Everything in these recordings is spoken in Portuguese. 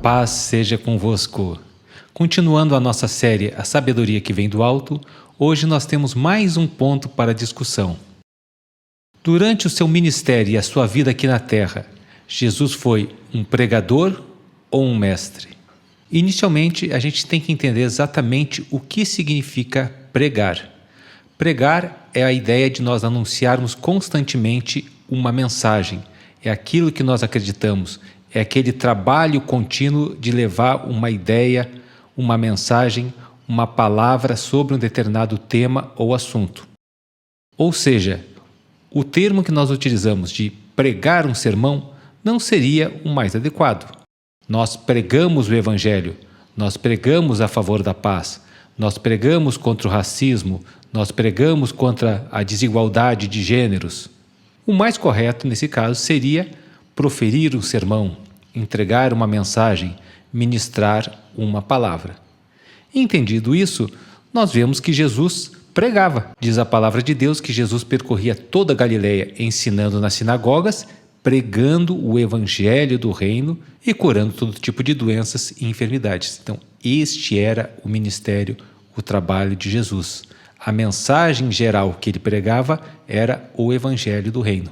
paz seja convosco. Continuando a nossa série A Sabedoria que Vem do Alto, hoje nós temos mais um ponto para discussão. Durante o seu ministério e a sua vida aqui na Terra, Jesus foi um pregador ou um mestre? Inicialmente, a gente tem que entender exatamente o que significa pregar. Pregar é a ideia de nós anunciarmos constantemente uma mensagem. É aquilo que nós acreditamos, é aquele trabalho contínuo de levar uma ideia, uma mensagem, uma palavra sobre um determinado tema ou assunto. Ou seja, o termo que nós utilizamos de pregar um sermão não seria o mais adequado. Nós pregamos o Evangelho, nós pregamos a favor da paz, nós pregamos contra o racismo, nós pregamos contra a desigualdade de gêneros. O mais correto nesse caso seria proferir um sermão, entregar uma mensagem, ministrar uma palavra. Entendido isso, nós vemos que Jesus pregava. Diz a palavra de Deus que Jesus percorria toda a Galileia, ensinando nas sinagogas, pregando o evangelho do reino e curando todo tipo de doenças e enfermidades. Então, este era o ministério, o trabalho de Jesus. A mensagem geral que ele pregava era o evangelho do reino.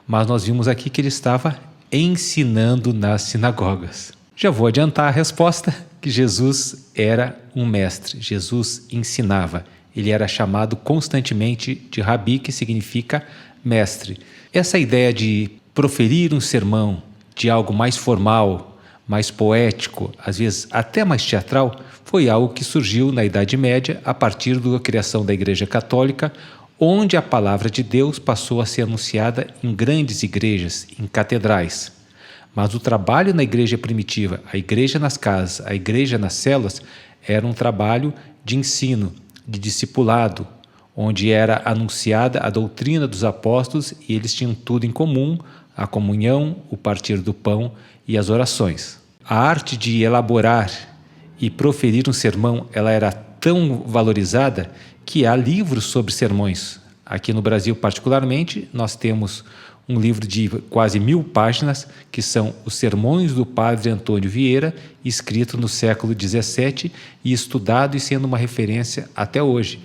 Mas nós vimos aqui que ele estava ensinando nas sinagogas. Já vou adiantar a resposta, que Jesus era um mestre. Jesus ensinava. Ele era chamado constantemente de Rabi, que significa mestre. Essa ideia de proferir um sermão, de algo mais formal, mais poético, às vezes até mais teatral, foi algo que surgiu na Idade Média a partir da criação da Igreja Católica, onde a palavra de Deus passou a ser anunciada em grandes igrejas, em catedrais. Mas o trabalho na igreja primitiva, a igreja nas casas, a igreja nas células, era um trabalho de ensino, de discipulado, onde era anunciada a doutrina dos apóstolos e eles tinham tudo em comum, a comunhão, o partir do pão e as orações. A arte de elaborar e proferir um sermão, ela era tão valorizada que há livros sobre sermões. Aqui no Brasil, particularmente, nós temos um livro de quase 1000 páginas, que são os Sermões do Padre Antônio Vieira, escrito no século XVII e estudado e sendo uma referência até hoje.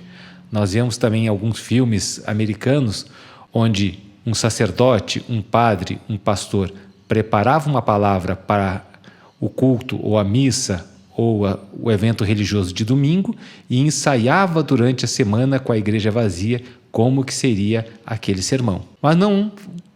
Nós vemos também alguns filmes americanos onde um sacerdote, um padre, um pastor preparava uma palavra para o culto ou a missa ou o evento religioso de domingo e ensaiava durante a semana com a igreja vazia como que seria aquele sermão. Mas não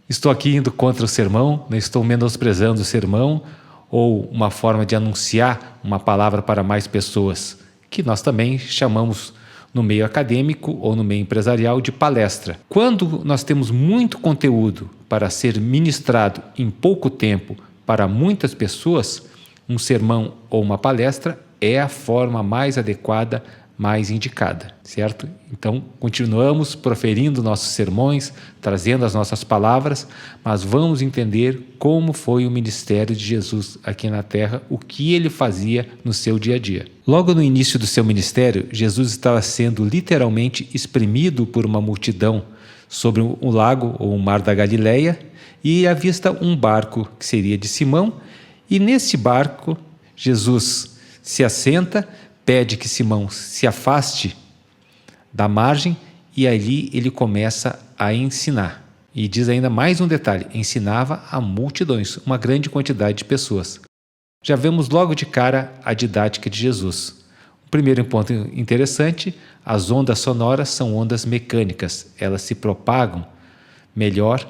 estou aqui indo contra o sermão, não estou menosprezando o sermão ou uma forma de anunciar uma palavra para mais pessoas, que nós também chamamos no meio acadêmico ou no meio empresarial de palestra. Quando nós temos muito conteúdo para ser ministrado em pouco tempo para muitas pessoas, um sermão ou uma palestra é a forma mais adequada, mais indicada, certo? Então, continuamos proferindo nossos sermões, trazendo as nossas palavras, mas vamos entender como foi o ministério de Jesus aqui na Terra, o que ele fazia no seu dia a dia. Logo no início do seu ministério, Jesus estava sendo literalmente espremido por uma multidão sobre um lago ou um mar da Galileia e avista um barco que seria de Simão, e nesse barco Jesus se assenta, pede que Simão se afaste da margem e ali ele começa a ensinar. E diz ainda mais um detalhe, ensinava a multidões, uma grande quantidade de pessoas. Já vemos logo de cara a didática de Jesus. O primeiro ponto interessante, as ondas sonoras são ondas mecânicas, elas se propagam melhor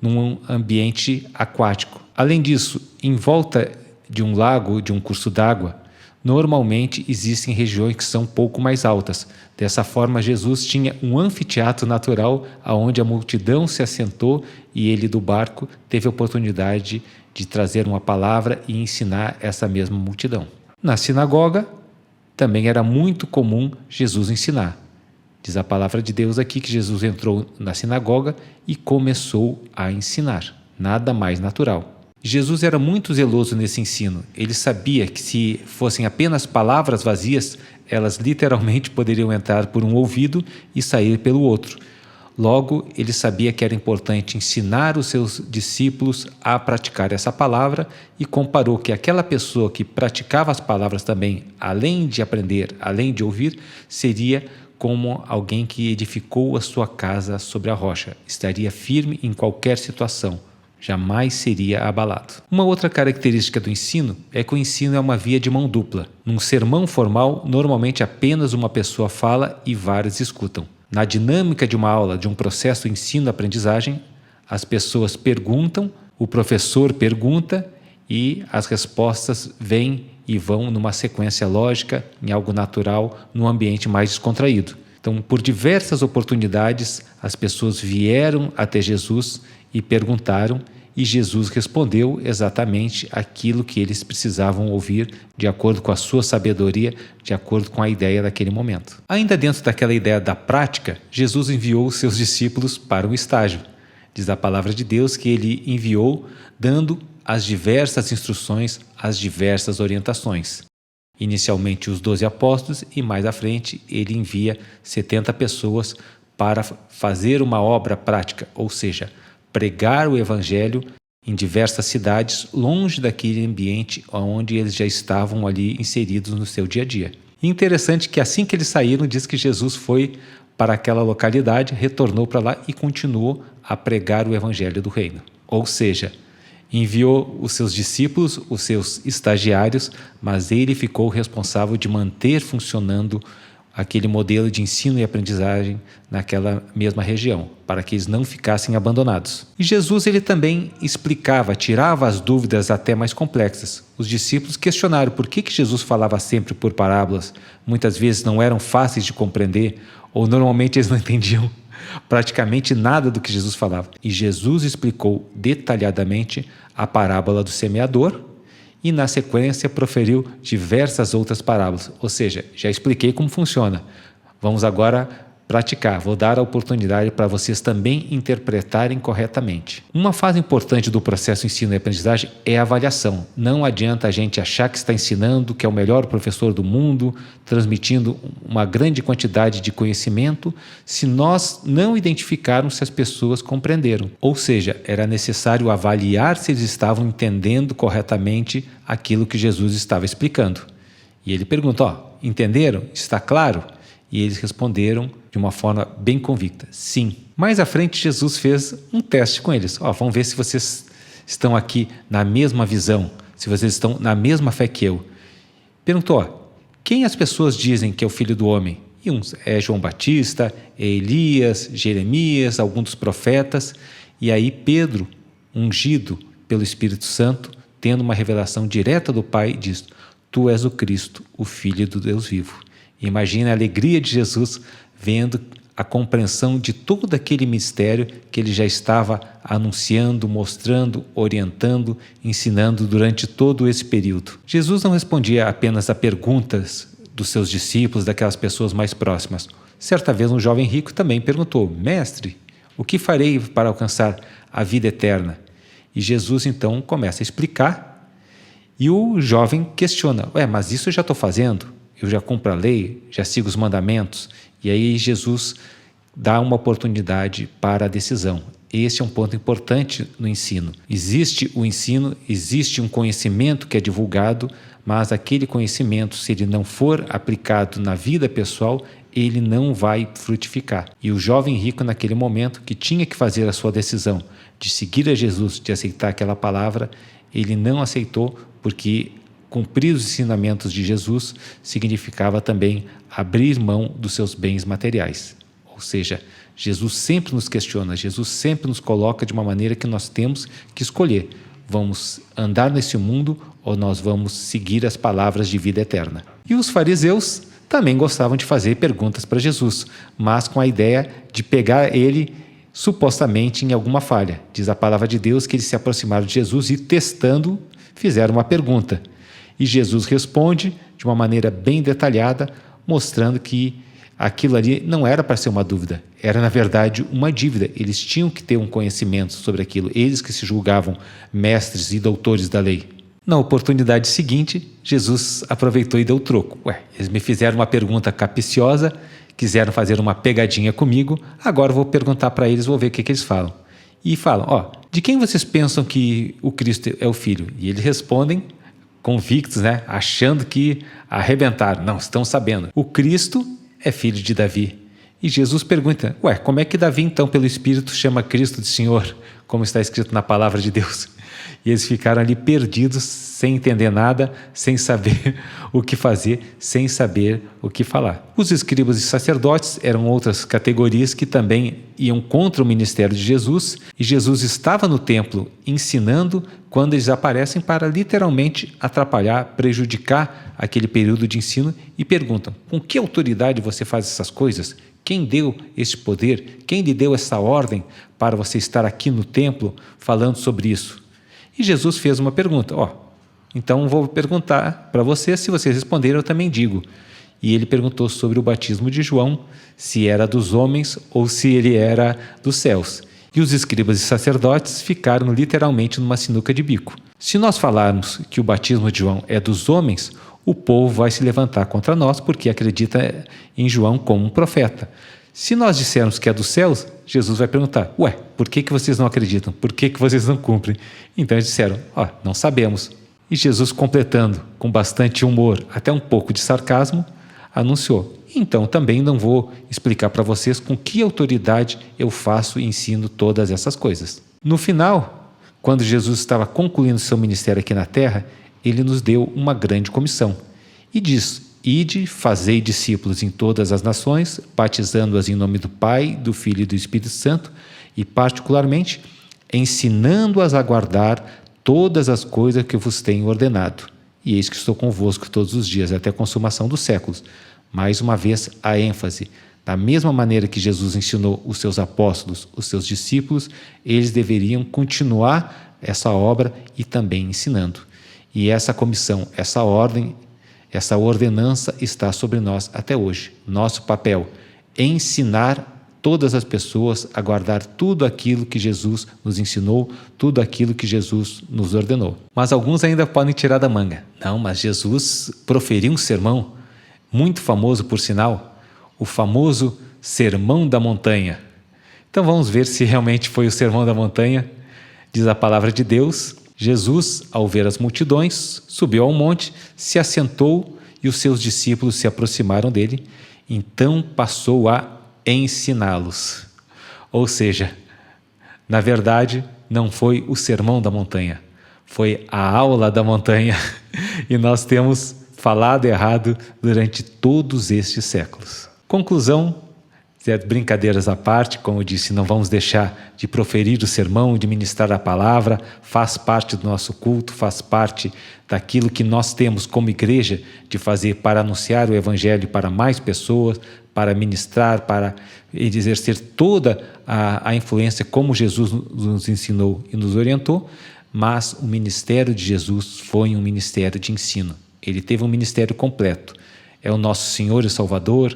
num ambiente aquático. Além disso, em volta de um lago, de um curso d'água, normalmente existem regiões que são um pouco mais altas. Dessa forma, Jesus tinha um anfiteatro natural onde a multidão se assentou e ele do barco teve a oportunidade de trazer uma palavra e ensinar essa mesma multidão. Na sinagoga, também era muito comum Jesus ensinar. Diz a palavra de Deus aqui que Jesus entrou na sinagoga e começou a ensinar. Nada mais natural. Jesus era muito zeloso nesse ensino. Ele sabia que se fossem apenas palavras vazias, elas literalmente poderiam entrar por um ouvido e sair pelo outro. Logo, ele sabia que era importante ensinar os seus discípulos a praticar essa palavra e comparou que aquela pessoa que praticava as palavras também, além de aprender, além de ouvir, seria como alguém que edificou a sua casa sobre a rocha, estaria firme em qualquer situação, jamais seria abalado. Uma outra característica do ensino é que o ensino é uma via de mão dupla. Num sermão formal, normalmente apenas uma pessoa fala e vários escutam. Na dinâmica de uma aula, de um processo de ensino-aprendizagem, as pessoas perguntam, o professor pergunta e as respostas vêm e vão numa sequência lógica, em algo natural, num ambiente mais descontraído. Então, por diversas oportunidades, as pessoas vieram até Jesus e perguntaram, e Jesus respondeu exatamente aquilo que eles precisavam ouvir, de acordo com a sua sabedoria, de acordo com a ideia daquele momento. Ainda dentro daquela ideia da prática, Jesus enviou os seus discípulos para um estágio. Diz a palavra de Deus que ele enviou dando as diversas instruções, as diversas orientações. Inicialmente os 12 apóstolos e mais à frente ele envia 70 pessoas para fazer uma obra prática, ou seja, pregar o evangelho em diversas cidades, longe daquele ambiente onde eles já estavam ali inseridos no seu dia a dia. E interessante que assim que eles saíram, diz que Jesus foi para aquela localidade, retornou para lá e continuou a pregar o evangelho do reino. Ou seja, enviou os seus discípulos, os seus estagiários, mas ele ficou responsável de manter funcionando aquele modelo de ensino e aprendizagem naquela mesma região, para que eles não ficassem abandonados. E Jesus ele também explicava, tirava as dúvidas até mais complexas. Os discípulos questionaram por que Jesus falava sempre por parábolas, muitas vezes não eram fáceis de compreender, ou normalmente eles não entendiam praticamente nada do que Jesus falava. E Jesus explicou detalhadamente a parábola do semeador, e na sequência proferiu diversas outras parábolas, ou seja, já expliquei como funciona. Vamos agora praticar, vou dar a oportunidade para vocês também interpretarem corretamente. Uma fase importante do processo ensino e aprendizagem é a avaliação. Não adianta a gente achar que está ensinando, que é o melhor professor do mundo, transmitindo uma grande quantidade de conhecimento, se nós não identificarmos se as pessoas compreenderam. Ou seja, era necessário avaliar se eles estavam entendendo corretamente aquilo que Jesus estava explicando. E ele pergunta, entenderam? Está claro? E eles responderam de uma forma bem convicta, sim. Mais à frente, Jesus fez um teste com eles. Vamos ver se vocês estão aqui na mesma visão, se vocês estão na mesma fé que eu. Perguntou, quem as pessoas dizem que é o Filho do Homem? E uns é João Batista, é Elias, Jeremias, alguns dos profetas. E aí Pedro, ungido pelo Espírito Santo, tendo uma revelação direta do Pai, diz, tu és o Cristo, o Filho do Deus vivo. Imagina a alegria de Jesus vendo a compreensão de todo aquele mistério que ele já estava anunciando, mostrando, orientando, ensinando durante todo esse período. Jesus não respondia apenas a perguntas dos seus discípulos, daquelas pessoas mais próximas. Certa vez um jovem rico também perguntou, mestre, o que farei para alcançar a vida eterna? E Jesus então começa a explicar e o jovem questiona, mas isso eu já estou fazendo? Eu já cumpro a lei, já sigo os mandamentos. E aí Jesus dá uma oportunidade para a decisão. Esse é um ponto importante no ensino. Existe o ensino, existe um conhecimento que é divulgado, mas aquele conhecimento, se ele não for aplicado na vida pessoal, ele não vai frutificar. E o jovem rico naquele momento, que tinha que fazer a sua decisão de seguir a Jesus, de aceitar aquela palavra, ele não aceitou porque cumprir os ensinamentos de Jesus significava também abrir mão dos seus bens materiais. Ou seja, Jesus sempre nos questiona, Jesus sempre nos coloca de uma maneira que nós temos que escolher. Vamos andar nesse mundo ou nós vamos seguir as palavras de vida eterna? E os fariseus também gostavam de fazer perguntas para Jesus, mas com a ideia de pegar ele supostamente em alguma falha. Diz a palavra de Deus que eles se aproximaram de Jesus e, testando, fizeram uma pergunta. E Jesus responde de uma maneira bem detalhada, mostrando que aquilo ali não era para ser uma dúvida, era na verdade uma dívida. Eles tinham que ter um conhecimento sobre aquilo, eles que se julgavam mestres e doutores da lei. Na oportunidade seguinte, Jesus aproveitou e deu troco. Eles me fizeram uma pergunta capciosa quiseram fazer uma pegadinha comigo, agora eu vou perguntar para eles, vou ver o que eles falam. E falam, ó, de quem vocês pensam que o Cristo é o filho? E eles respondem convictos, né? Achando que arrebentaram. Não, estão sabendo. O Cristo é filho de Davi. E Jesus pergunta, ué, como é que Davi então pelo Espírito chama Cristo de Senhor, como está escrito na palavra de Deus? E eles ficaram ali perdidos, sem entender nada, sem saber o que fazer, sem saber o que falar. Os escribas e sacerdotes eram outras categorias que também iam contra o ministério de Jesus, e Jesus estava no templo ensinando quando eles aparecem para literalmente atrapalhar, prejudicar aquele período de ensino e perguntam, com que autoridade você faz essas coisas? Quem deu este poder? Quem lhe deu essa ordem para você estar aqui no templo falando sobre isso? E Jesus fez uma pergunta, então vou perguntar para vocês, se vocês responderem eu também digo. E ele perguntou sobre o batismo de João, se era dos homens ou se ele era dos céus. E os escribas e sacerdotes ficaram literalmente numa sinuca de bico. Se nós falarmos que o batismo de João é dos homens, o povo vai se levantar contra nós porque acredita em João como um profeta. Se nós dissermos que é dos céus, Jesus vai perguntar, ué, por que vocês não acreditam? Por que vocês não cumprem? Então eles disseram, não sabemos. E Jesus, completando com bastante humor, até um pouco de sarcasmo, anunciou, então também não vou explicar para vocês com que autoridade eu faço e ensino todas essas coisas. No final, quando Jesus estava concluindo seu ministério aqui na terra, ele nos deu uma grande comissão e diz, ide, fazei discípulos em todas as nações, batizando-as em nome do Pai, do Filho e do Espírito Santo, e particularmente ensinando-as a guardar todas as coisas que vos tenho ordenado. E eis que estou convosco todos os dias, até a consumação dos séculos. Mais uma vez, a ênfase. Da mesma maneira que Jesus ensinou os seus apóstolos, os seus discípulos, eles deveriam continuar essa obra e também ensinando. E essa comissão, essa ordem, essa ordenança está sobre nós até hoje. Nosso papel é ensinar todas as pessoas a guardar tudo aquilo que Jesus nos ensinou, tudo aquilo que Jesus nos ordenou. Mas alguns ainda podem tirar da manga. Não, mas Jesus proferiu um sermão muito famoso, por sinal, o famoso Sermão da Montanha. Então vamos ver se realmente foi o Sermão da Montanha. Diz a palavra de Deus, Jesus, ao ver as multidões, subiu ao monte, se assentou e os seus discípulos se aproximaram dele. Então passou a ensiná-los. Ou seja, na verdade, não foi o Sermão da Montanha, foi a aula da montanha. E nós temos falado errado durante todos estes séculos. Conclusão, brincadeiras à parte, como eu disse, não vamos deixar de proferir o sermão, de ministrar a palavra, faz parte do nosso culto, faz parte daquilo que nós temos como igreja de fazer para anunciar o Evangelho para mais pessoas, para ministrar, para exercer toda a influência como Jesus nos ensinou e nos orientou, mas o ministério de Jesus foi um ministério de ensino. Ele teve um ministério completo. É o nosso Senhor e Salvador.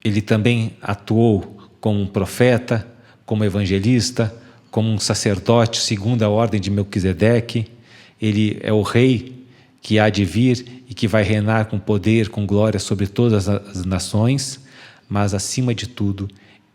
Ele também atuou como um profeta, como evangelista, como um sacerdote segundo a ordem de Melquisedeque. Ele é o rei que há de vir e que vai reinar com poder, com glória sobre todas as nações, mas acima de tudo,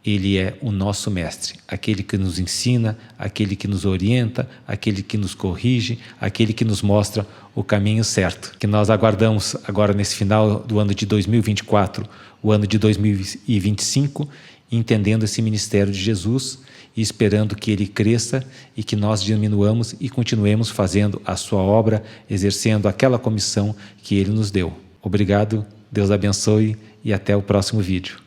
ele é o nosso mestre, aquele que nos ensina, aquele que nos orienta, aquele que nos corrige, aquele que nos mostra o caminho certo. Que nós aguardamos agora nesse final do ano de 2024, o ano de 2025, entendendo esse ministério de Jesus e esperando que ele cresça e que nós diminuamos e continuemos fazendo a sua obra, exercendo aquela comissão que ele nos deu. Obrigado, Deus abençoe e até o próximo vídeo.